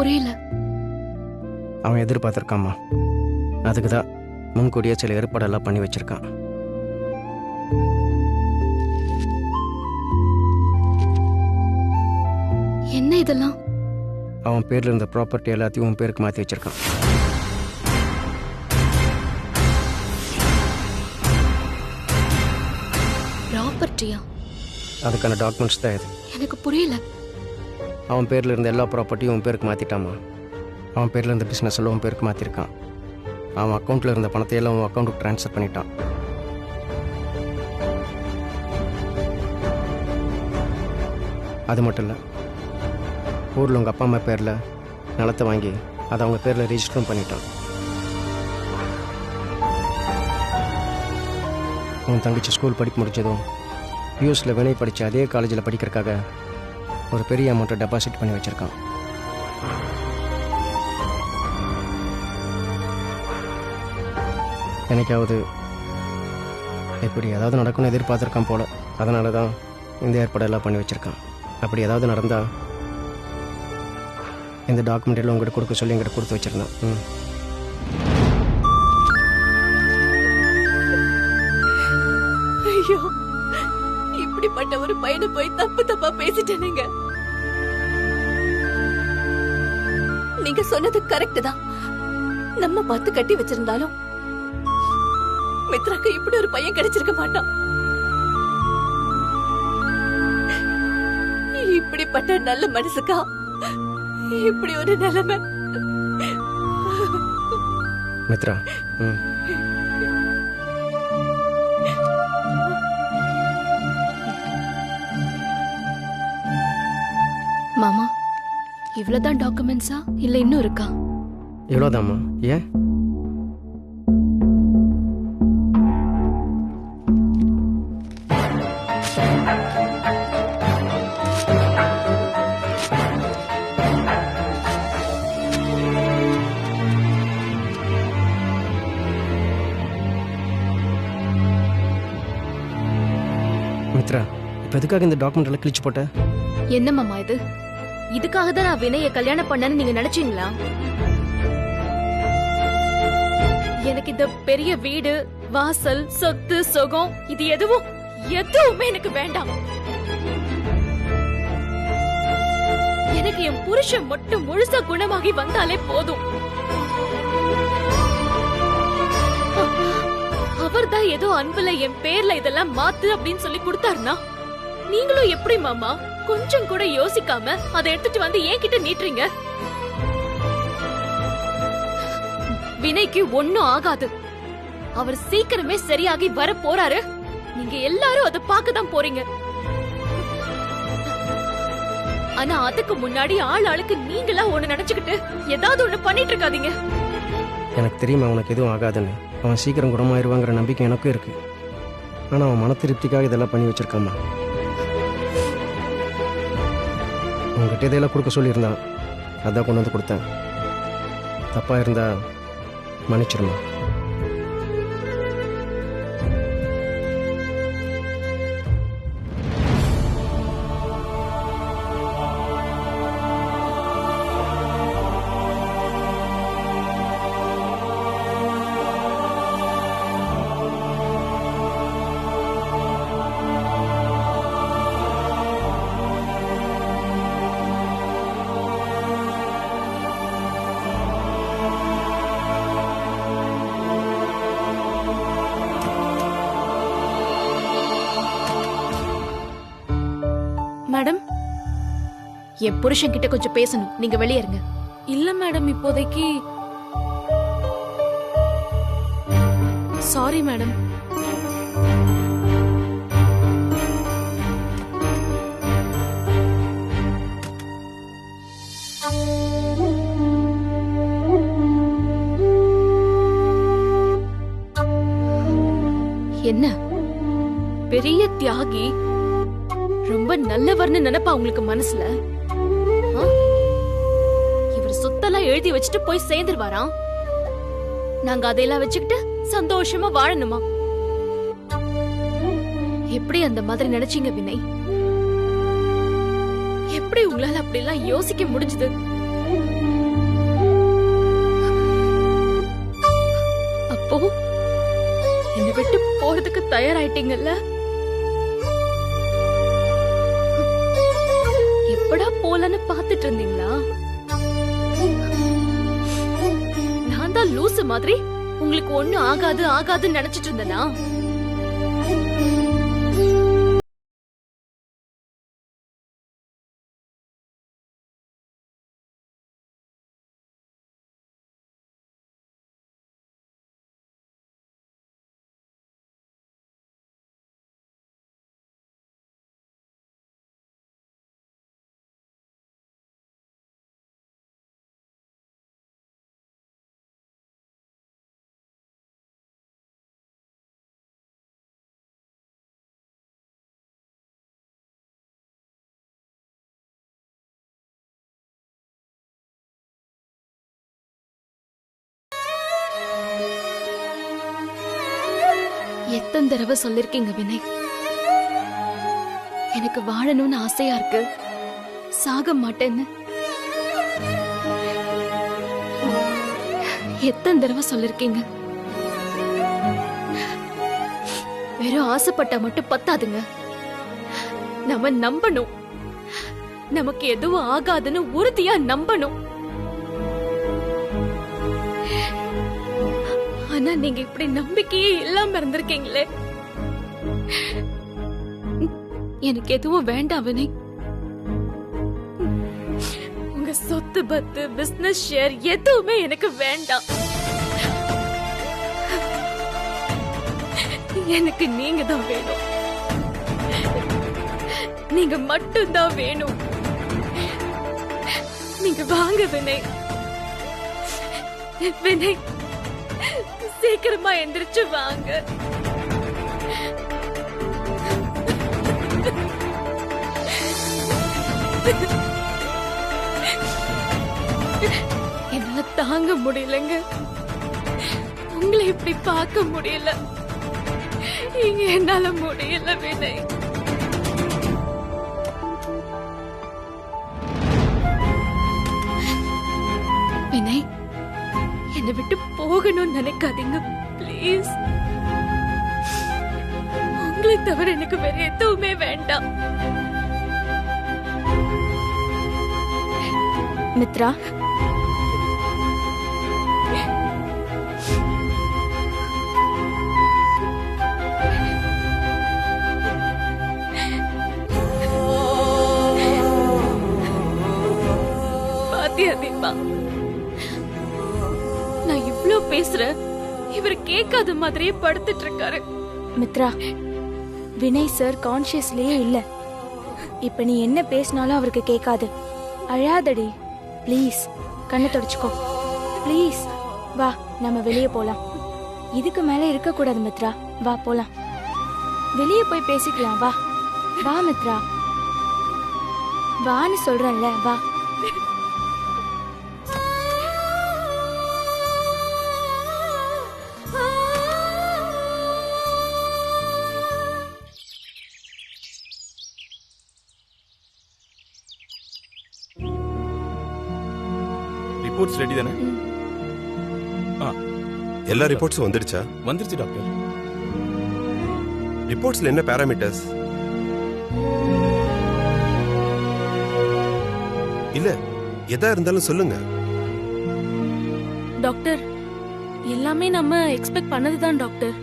புரியல. அவன் எதிர்பார்த்திருக்காம்மா. அதுக்கு தான் முன்கூடியே சில ஏற்பாடெல்லாம் பண்ணி வச்சிருக்கான். என்ன இதெல்லாம்? அவன் பேர்ல இருந்த ப்ராப்பர்ட்டி எல்லாத்தையும் உன் பேருக்கு மாற்றி வச்சிருக்கான். ப்ராப்பர்ட்டியா? அதுக்கான டாக்குமெண்ட்ஸ் தான் இது. எனக்கு புரியல. அவன் பேரில் இருந்த எல்லா ப்ராப்பர்ட்டியும் உன் பேருக்கு மாற்றிட்டாமா. அவன் பேரில் இருந்த பிஸ்னஸ் எல்லாம் உன் பேருக்கு மாற்றிருக்கான். அவன் அக்கௌண்ட்டில் இருந்த பணத்தை எல்லாம் உன் அக்கௌண்ட்டுக்கு ட்ரான்ஸ்ஃபர் பண்ணிட்டான். அது மட்டும் இல்லை, ஊரில் உங்கள் அப்பா அம்மா பேரில் நிலத்தை வாங்கி அதை அவங்க பேரில் ரெஜிஸ்டரும் பண்ணிட்டான். உன் தங்கச்சி ஸ்கூல் படிப்பு முடிச்சதும் யூஎஸில் வினை படித்த அதே காலேஜில் படிக்கிறதுக்காக ஒரு பெரிய அமௌண்ட்டை டெபாசிட் பண்ணி வச்சுருக்கான். என்னைக்காவது இப்படி ஏதாவது நடக்கும்னு எதிர்பார்த்துருக்கான் போல. அதனால தான் இந்த ஏற்பாடெல்லாம் பண்ணி வச்சுருக்கான். அப்படி ஏதாவது நடந்தால் இந்த டாக்குமெண்ட் எல்லாம் உங்கள்கிட்ட கொடுக்க சொல்லி எங்கிட்ட கொடுத்து வச்சுருந்தான். ஐயோ, இப்படிப்பட்ட ஒரு பையனை போய் தப்பு தப்பா பேசிட்டேனுங்க. நீங்க சொன்னது கரெக்ட் தான். நம்ம பார்த்து கட்டி வச்சிருந்தாலும் மித்ராக்கு இப்படி ஒரு பையன் கிடைச்சிருக்க மாட்டான். இப்படிப்பட்ட நல்ல மனசுக்கா இப்படி ஒரு நிலைமை? மித்ரா, மாமா, இவ்வளவுதான் டாக்குமெண்ட்ஸா இல்ல இன்னும் இருக்கா? இவ்வளோதாம்மா. ஏன்? மித்ரா, இப்போ எதுக்காக இந்த டாக்குமெண்ட் எல்லாம் கிழிச்சு போட்ட? என்ன மாமா இது? இதுக்காக தான் நான் வினய கல்யாணம் பண்ணேன்னு நீங்க நினைச்சீங்களா? எனக்கு இந்த பெரிய வீடு, வாசல், சொத்து, சுகம் இது எதுவுமே எனக்கு வேண்டாம். எனக்கு என் புருஷன் மட்டும் முழுசா குணமாகி வந்தாலே போதும். அவர்தான் ஏதோ அன்புல என் பேர்ல இதெல்லாம் மாத்து அப்படின்னு சொல்லி கொடுத்தாருனா, நீங்களும் எப்படி மாமா கொஞ்சம் கூட யோசிக்காம அதை எடுத்துட்டு வந்து என்கிட்ட நீட்டுறீங்க? வினைக்கு ஒண்ணும் ஆகாது. அவர் சீக்கிரமே சரியாகி வர போறாரு. நீங்க எல்லாரும் அதை பார்க்கதான் போறீங்க. ஆனா அதுக்கு முன்னாடி ஆளுக்கு நீங்களா ஒண்ணு நினைச்சுக்கிட்டு ஏதாவது ஒண்ணு பண்ணிட்டு இருக்காதீங்க. எனக்கு தெரியுமா உனக்கு எதுவும் ஆகாதுன்னு. அவன் சீக்கிரம் குணமாயிருவாங்கிற நம்பிக்கை எனக்கும் இருக்கு. ஆனால் அவன் மன திருப்திக்காக இதெல்லாம் பண்ணி வச்சிருக்காமா. உங்ககிட்ட இதெல்லாம் கொடுக்க சொல்லியிருந்தான், அதான் கொண்டு வந்து கொடுத்தேன். தப்பாக இருந்தா மன்னிச்சிருமா. மேடம், என் புருஷன் கிட்ட கொஞ்சம் பேசணும். நீங்க வெளியே இருங்க. இல்ல மேடம், இப்போதைக்கு. Sorry madam. என்ன பெரிய தியாகி, ரொம்ப நல்லவர்னு நினைப்பா உங்களுக்கு மனசுல? இவர் சொத்தெல்லாம் எழுதி வச்சுட்டு போய் சேர்ந்துருவாராம். நாங்க அதையெல்லாம் வச்சுக்கிட்டு சந்தோஷமா வாழணுமா? எப்படி அந்த மாதிரி நினைச்சீங்க வினய்? எப்படி உங்களால அப்படி எல்லாம் யோசிக்க முடிஞ்சது? அப்போ என்னை விட்டு போறதுக்கு தயாராயிட்டீங்கல்ல? எப்படா போலன்னு பாத்துட்டு இருந்தீங்களா? நான் தான் லூசு மாதிரி உங்களுக்கு ஒண்ணும் ஆகாது ஆகாதுன்னு நினைச்சிட்டு இருந்தேனா? எத்தனை தடவை சொல்லிருக்கீங்க வினய், எனக்கு வாழணும்னு ஆசையா இருக்கு, சாக மாட்டேன்னு. எத்தனை தடவை சொல்லிருக்கீங்க. வெறும் ஆசைப்பட்டா மட்டும் பத்தாதுங்க, நம்ம நம்பணும். நமக்கு எதுவும் ஆகாதுன்னு உறுதியா நம்பணும். ஆனா நீங்க இப்படி நம்பிக்கையே இல்லாம இருந்திருக்கீங்களே. எனக்கு எதுவும் வேண்டாம் வினய். உங்க சொத்து பத்து பிசினஸ் ஷேர் எதுவுமே எனக்கு வேண்டாம். எனக்கு நீங்க தான் வேணும். நீங்க மட்டும்தான் வேணும். நீங்க வாங்க வினய். வினய், சீக்கிரமா எந்திரிச்சு வாங்க. என்னால தாங்க முடியலங்க. உங்களை இப்படி பார்க்க முடியல. இங்க என்னால முடியல வினய். வினய், என்னை விட்டு போகணும்னு நினைக்காதீங்க பிளீஸ். உங்களை தவிர எனக்கு வேற எதுவுமே வேண்டாம். மித்ரா, பாத்தியா தீபா, நான் இவ்ளோ பேசுறேன், இவர் கேட்காத மாதிரியே படுத்துட்டு இருக்காரு. மித்ரா, வினய் சார் கான்ஷியஸ்லயே இல்ல. இப்ப நீ என்ன பேசினாலும் அவருக்கு கேட்காது. அழாதடி ப்ளீஸ். கண்ணை தொடச்சுக்கோ ப்ளீஸ். வா, நம்ம வெளியே போலாம். இதுக்கு மேல இருக்க கூடாது மித்ரா. வா போலாம். வெளியே போய் பேசிக்கலாம். வா வா மித்ரா, வான்னு சொல்றேன்ல. வா. ரிப்போர்ட்ஸ் ரெடி தானே? எல்லா ரிப்போர்ட்ஸும் வந்துடுச்சா? வந்துருச்சு டாக்டர். ரிப்போர்ட்ஸ்ல என்ன பாராமீட்டர்ஸ்? இல்ல, எதா இருந்தாலும் சொல்லுங்க டாக்டர். எல்லாமே நம்ம எக்ஸ்பெக்ட் பண்ணதுதான் டாக்டர்.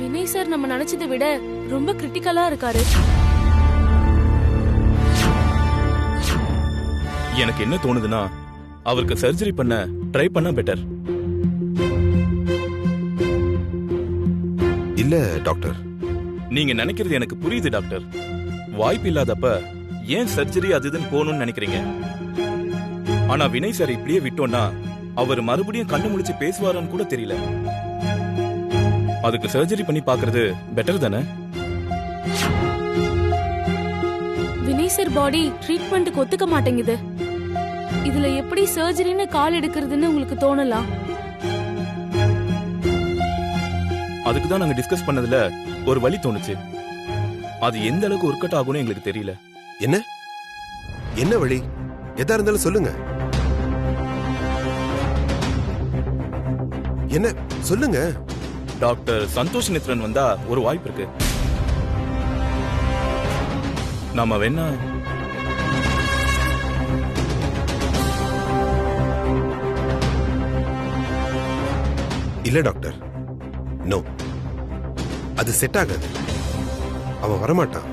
வினய் சார் நம்ம நினைச்சதை விட ரொம்ப கிரிட்டிக்கலா இருக்காரு. எனக்கு என்ன தோணுதுன்னா, அவருக்கு சர்ஜரி பண்ண ட்ரை பண்ண பெட்டர். இல்ல டாக்டர், நீங்க நினைக்கிறது எனக்கு புரியுது டாக்டர். வாய்ப்பு இல்லாதப்ப ஏன் சர்ஜரி அதுன்னு போகணும்னு நினைக்கிறீங்க? ஆனா வினய் சார் இப்படியே விட்டோம்னா அவர் மறுபடியும் கண்ணு முழிச்சு பேசுவாரான்னு கூட தெரியல. அதுக்கு சர்ஜரி பண்ணி பாக்குறது பெட்டர் தானே? வினய் சார் பாடி ட்ரீட்மெண்ட்டுக்கு ஒத்துக்க மாட்டேங்குது. இதுல எப்படி சர்ஜரின்னு கால் எடுக்கிறதுன்னு உங்களுக்கு தோணலாம். அதுக்கு தான் நாங்க டிஸ்கஸ் பண்ணதுல ஒரு வழி தோணுச்சு. அது எந்த அளவுக்கு ஒர்க் அவுட் ஆகும்னு எங்களுக்கு தெரியல. என்ன என்ன வழி? எதா இருந்தாலும் சொல்லுங்க. என்ன சொல்லுங்க. டாக்டர் சந்தோஷ் மித்ரன் வந்தா ஒரு வாய்ப்பு இருக்கு. நாம வேணா இல்ல டாக்டர், நோ, அது செட் ஆகாது. அவன் வரமாட்டான்.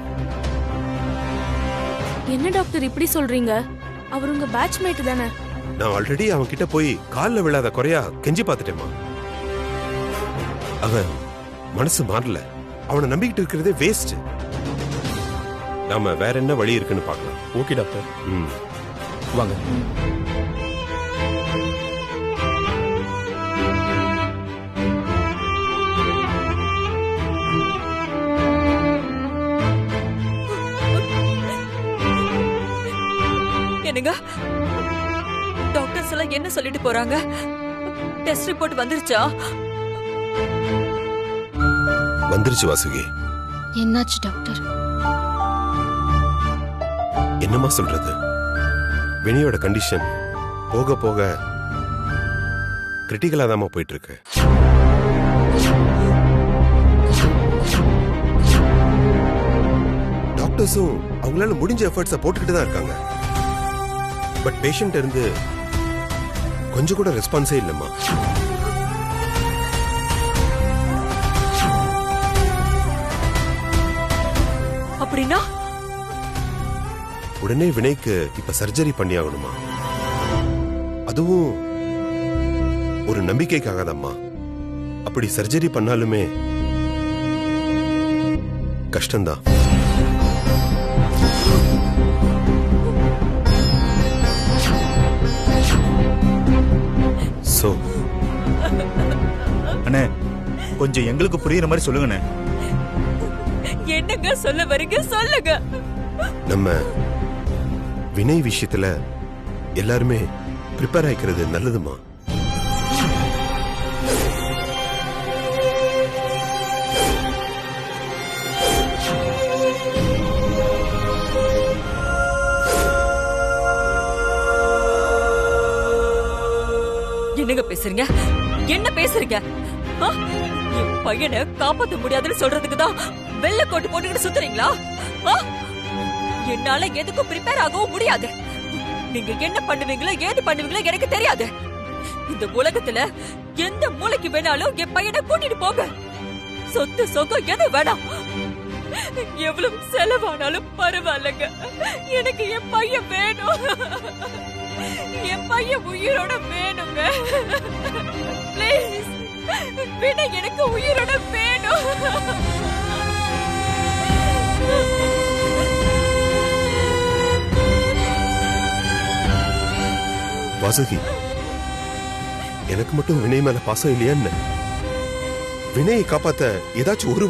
என்ன டாக்டர் இப்படி சொல்றீங்க? அவர் உங்க பேட்ச்மேட் தானே? நான் ஆல்ரெடி அவன் கிட்ட போய் கால்ல விழாத குறையா கெஞ்சி பார்த்துட்டேமா. அவன் மனசு மாறல. அவனை நம்பிக்கிட்டு இருக்கிறதே வேஸ்ட். நாம வேற என்ன வழி இருக்குன்னு பார்க்கலாம். ஓகே டாக்டர், ம், வாங்க. என்னங்க டாக்டர்ஸ் எல்லாம் என்ன சொல்லிட்டு போறாங்க? டெஸ்ட் ரிப்போர்ட் வந்துருச்சா? வந்துருச்சு வாசுகி. என்னாச்சு டாக்டர்? என்னமா சொல்றது? வினியோட கண்டிஷன் போக போக கிரிட்டிக்கலா தாமா போயிட்டு இருக்கு. டாக்டர்ஸும் அவங்களால முடிஞ்ச எஃபர்ட்ஸை போட்டுக்கிட்டு தான் இருக்காங்க. பட் பேஷண்ட் இருந்து கொஞ்சம் கூட ரெஸ்பான்ஸே இல்லம்மா. அப்படின்னா உடனே வினைக்கு இப்ப சர்ஜரி பண்ணி ஆகணுமா? அதுவும் ஒரு நம்பிக்கைக்காக தான்மா. அப்படி சர்ஜரி பண்ணாலுமே கஷ்டம்தான். சோ அண்ணே, கொஞ்சம் எங்களுக்கு புரியுற மாதிரி சொல்லுங்கண்ணே. என்னங்க சொல்ல வரீங்க? சொல்லுங்க. நம்ம வினை விஷயத்துல எல்லாருமே ப்ரிப்பேர் ஆயிக்கிறது நல்லதுமா. என்னங்க பேசுறீங்க? என்ன பேசுறீங்க? ஆ? என் பையனை காப்பாத்த முடியாதுன்னு சொல்றதுக்கு தான் வெள்ளை கோட்டு போட்டுக்கிட்டு சுத்துறீங்களா? ஆ? என்னால எதுக்கும் ப்ரிப்பேர் ஆகவும் முடியாது. நீங்க என்ன பண்ணுவீங்களோ ஏது பண்ணுவீங்களோ எனக்கு தெரியாது. இந்த உலகத்துல எந்த மூளைக்கு வேணாலும் என் பையனை கூட்டிட்டு போங்க. சொத்து சொகம் எது வேணாம், எவ்வளவு செலவானாலும் பரவாயில்லைங்க. எனக்கு என் பையன் வேணும். என் பையன் உயிரோட வேணுங்க. ப்ளீஸ், விட எனக்கு உயிரோட வேணும். வாசுகி, எனக்கு மட்டும் வினை மேல பாசம் இல்லையா என்ன? வினையை காப்பாத்த ஏதாச்சும் ஒரு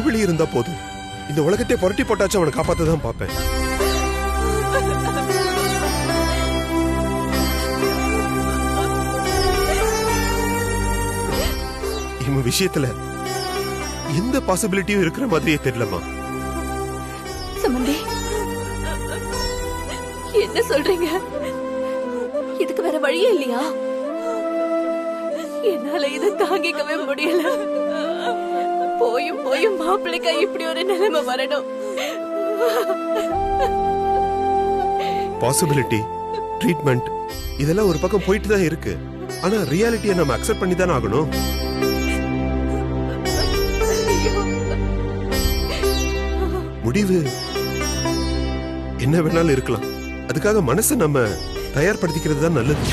வழி இருந்தா போதும். இந்த உலகத்தை புரட்டி போட்டாச்சும் அவனை காப்பாத்த தான் பார்ப்பேன். இவன் விஷயத்துல எந்த பாசிபிலிட்டியும் இருக்கிற மாதிரியே தெரியலமா. சம்பந்தி, என்ன சொல்றீங்க? இதுக்கு வேற வழியே இல்லையா? என்னால இதை தாங்கிக்கவே முடியல. போயும் போயும் மாப்பிள்ளைக்கா இப்படி ஒரு நிலைமை வரணும். பாசிபிலிட்டி, ட்ரீட்மெண்ட் இதெல்லாம் ஒரு பக்கம் போயிட்டு தான் இருக்கு. ஆனா ரியாலிட்டியை நம்ம அக்செப்ட் பண்ணி தானே ஆகணும். முடிவு என்ன வேணாலும் இருக்கலாம். அதுக்காக மனசை நம்ம தயார்படுத்திக்கிறது தான் நல்லது.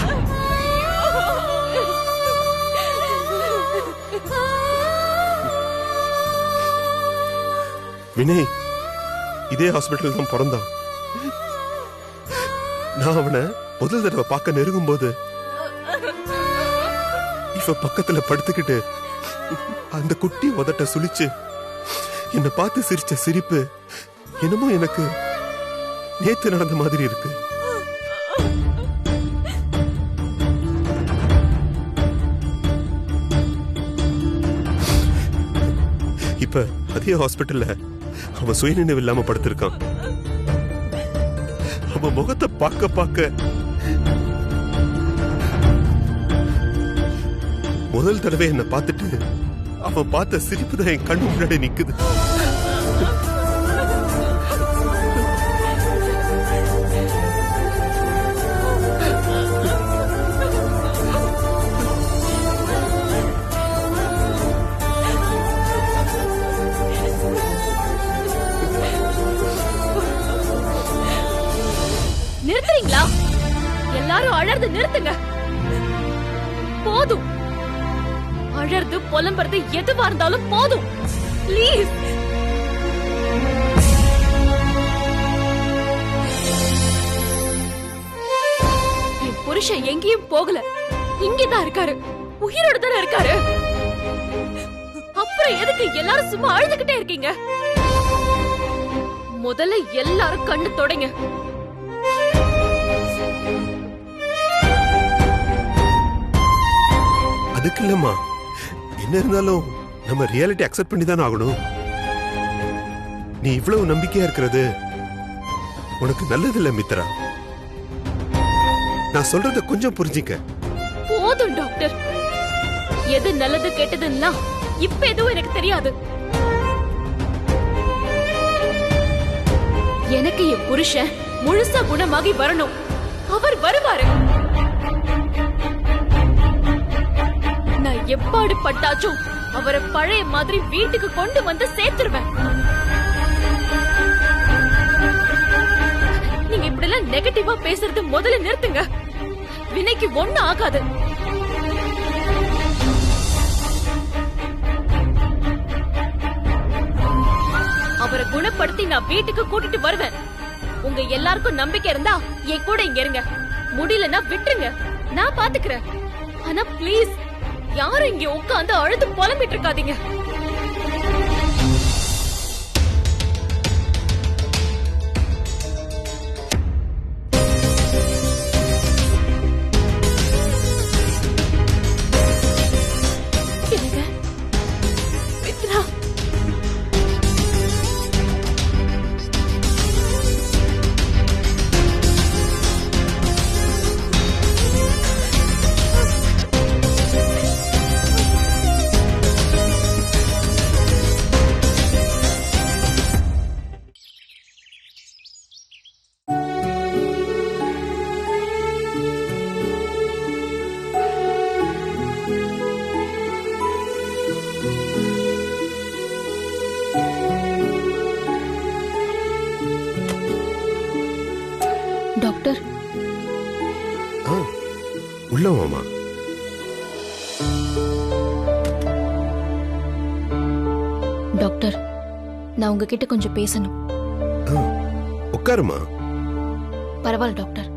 வினய் இதே ஹாஸ்பிட்டல் தான் பிறந்தான். நான் அவனை முதல் தடவை பார்க்க நெருங்கும் போது இவ பக்கத்துல படுத்துக்கிட்டு அந்த குட்டி உதட்ட சுழிச்சு என்னை பார்த்து சிரிச்ச சிரிப்பு என்னமோ எனக்கு நேத்து நடந்த மாதிரி இருக்கு. இப்ப அதே ஹாஸ்பிட்டல்ல அவன் சுயநினைவு இல்லாம படுத்திருக்கான். அவன் முகத்தை பார்க்க முதல் தடவை என்ன பார்த்துட்டு அவன் பார்த்த சிரிப்பு தான் என் கண்ணு முன்னாடி நிக்குது. நிறுத்துறீங்களா? எல்லாரும் அழறது நிறுத்துங்க. போதும். அழறது புலம்புறது எதுவா இருந்தாலும் போதும். ப்ளீஸ். என் புருஷன் எங்கேயும் போகல, இங்கதான் இருக்காரு. உயிரோட தானே இருக்காரு. அப்புறம் எதுக்கு எல்லாரும் சும்மா அழுதுகிட்டே இருக்கீங்க? முதல்ல எல்லாரும் கண்ணு தொடங்க. அதுக்கு இல்லம்மா, என்ன இருந்தாலும் நம்ம ரியாலிட்டி அக்செப்ட் பண்ணி தானே ஆகணும். நீ இவ்வளவு நம்பிக்கையா இருக்கிறது உனக்கு நல்லது இல்ல மித்ரா. நான் சொல்றத கொஞ்சம் புரிஞ்சுக்க. போதும் டாக்டர். எது நல்லது கெட்டதுன்னா இப்ப எதுவும் எனக்கு தெரியாது. எனக்கு என் புருஷன் முழுசா குணமாகி வரணும். அவர் வருவாரு. நான் எப்பாடு பட்டாச்சும் அவரை பழைய மாதிரி வீட்டுக்கு கொண்டு வந்து சேர்த்துருவேன். நீங்க இப்படி எல்லாம் நெகட்டிவா பேசுறது முதல்ல நிறுத்துங்க. வினைக்கு ஒண்ணும் ஆகாது. அவரை குணப்படுத்தி நான் வீட்டுக்கு கூட்டிட்டு வருவேன். உங்க எல்லாருக்கும் நம்பிக்கை இருந்தா என் கூட இங்க இருங்க. முடியலன்னா விட்டுருங்க, நான் பாத்துக்கிறேன். ஆனா ப்ளீஸ் யாரும் இங்க உட்காந்து அழுது புலம்பிட்டு இருக்காதீங்க. மித்ரா, டாக்டர், உள்ள வாமா. டாக்டர், நான் உங்ககிட்ட கொஞ்சம் பேசணும். உட்காருமா. பரவாயில்ல டாக்டர்.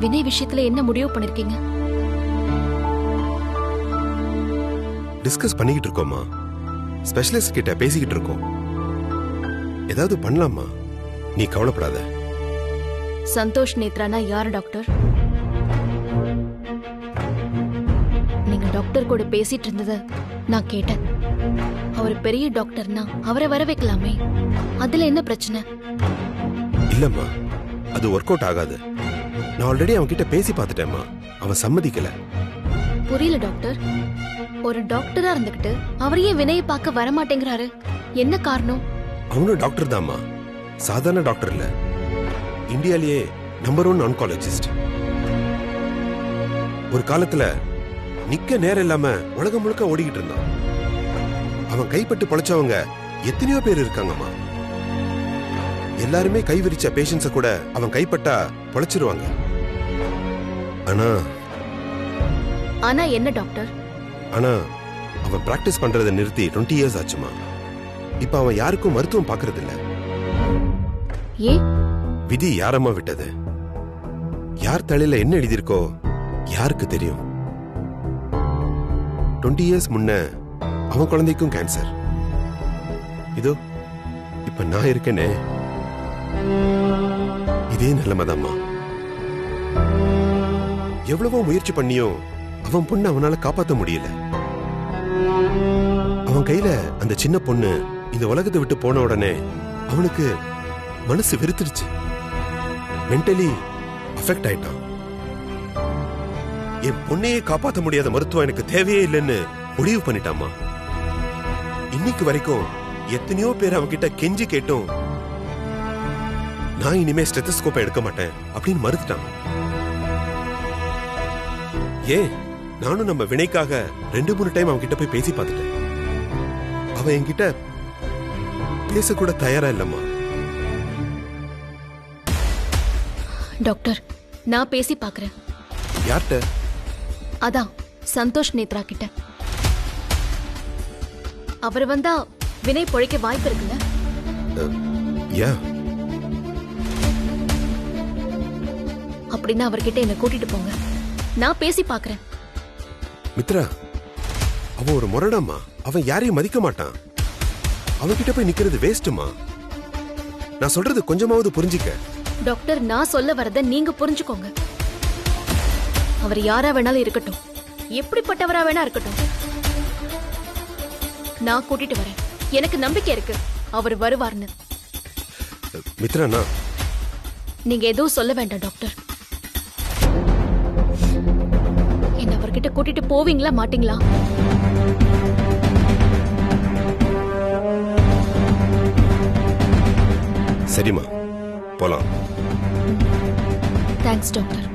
வினய் விஷயத்துல என்ன முடிவு பண்ணிருக்கீங்க? டிஸ்கஸ் பண்ணிக்கிட்டு இருக்கோமா. ஸ்பெஷலிஸ்ட் கிட்ட பேசிக்கிட்டு இருக்கோம். ஏதாவது பண்ணலாமா, நீ கவலைப்படாத. சந்தோஷ் நேத்ரானா யார் டாக்டர்? நீங்க டாக்டர் கூட பேசிட்டு இருந்தத நான் கேட்டேன். அவர் பெரிய டாக்டர்னா அவரை வர வைக்கலாமே, அதுல என்ன பிரச்சனை? இல்லம்மா, அது ஒர்க் அவுட் ஆகாது. நான் ஆல்ரெடி அவன் கிட்ட பேசி பார்த்துட்டேம்மா, அவன் சம்மதிக்கல. புரியல டாக்டர். ஒரு டாக்டரா இருந்துகிட்டு அவர் ஏன் வினயை பார்க்க வரமாட்டேங்கிறாரு? என்ன காரணம்? அவனும் டாக்டர் தான்மா, சாதாரண டாக்டர் இல்ல. இந்தியாலேயே நம்பர் 1 ஆன்காலஜிஸ்ட். ஒரு காலத்துல நிக்க நேரம் இல்லாம உலகம் முழுக்க ஓடிக்கிட்டு இருந்தான். அவன் கைப்பட்டு பொழைச்சவங்க எத்தனையோ பேர் இருக்காங்கம்மா. எல்லாருமே கை விரிச்ச பேஷண்ட்ஸ கூட அவன் கைப்பட்டா பொழைச்சிருவாங்க. ஆனா என்ன டாக்டர்? ஆனா அவன் பிராக்டிஸ் பண்றதை நிறுத்தி 20 இயர்ஸ் ஆச்சுமா. இப்ப அவன் யாருக்கும் மருத்துவம் பாக்குறது இல்ல. ஏன்? விதி யாரம்மா விட்டது? யார் தலையில என்ன எழுதியிருக்கோ யாருக்கு தெரியும்? 20 இயர்ஸ் முன்ன அவன் குழந்தைக்கும் கேன்சர். இதோ இப்ப நான் இருக்கேனே, இதே நிலைமைதாம்மா. எவ்வளவோ முயற்சி பண்ணியும் அவன் பொண்ணு அவனால காப்பாத்த முடியல. அவன் கையில அந்த சின்ன பொண்ணு இந்த உலகத்தை விட்டு போன உடனே அவனுக்கு மனசு வெறுத்துருச்சு. மென்டலி அஃபெக்ட் ஆயிட்டான். என் பொண்ணையே காப்பாத்த முடியாத மருத்துவம் எனக்கு தேவையே இல்லைன்னு முடிவு பண்ணிட்டாமா. இன்னைக்கு வரைக்கும் எத்தனையோ பேர் அவன்கிட்ட கெஞ்சி கேட்டும் நான் இனிமே ஸ்டெத்தஸ்கோப்பை எடுக்க மாட்டேன் அப்படின்னு மறுத்துட்டான். ஏன் நானும் நம்ம வினைக்காக 2-3 டைம் அவன்கிட்ட போய் பேசி பார்த்துட்டேன். அவன் என்கிட்ட பேசக்கூட தயாரா இல்லம்மா. டாக்டர், நான் பேசி பார்க்கறேன். யார்கிட்ட? அதான் சந்தோஷ் நேத்ரா கிட்ட. அவர் வந்தா வினய் பொழைக்க வாய்ப்பு இருக்குல்ல? யா, அப்படின்னா அவர்கிட்ட என்ன கூட்டிட்டு போங்க, நான் பேசி பார்க்கறேன். மித்ரா, அவன் ஒரு முரடம்மா. அவன் யாரையும் மதிக்க மாட்டான். அவன்கிட்ட போய் நிக்கிறது வேஸ்ட்டுமா. நான் சொல்றது கொஞ்சமாவது புரிஞ்சிக்க. டாக்டர், நான் சொல்ல வரத நீங்க புரிஞ்சுக்கோங்க. அவர் யாரா வேணாலும் இருக்கட்டும், எப்படிப்பட்டவரா வேணா இருக்கட்டும், நான் கூட்டிட்டு வரேன். எனக்கு நம்பிக்கை இருக்கு அவர் வருவார்னு. மித்ரா, நான் நீங்க எதுவும் சொல்ல வேண்டாம் டாக்டர். என்ன அவர்கிட்ட கூட்டிட்டு போவீங்களா மாட்டீங்களா? சரிம்மா, போலாம். Thanks doctor.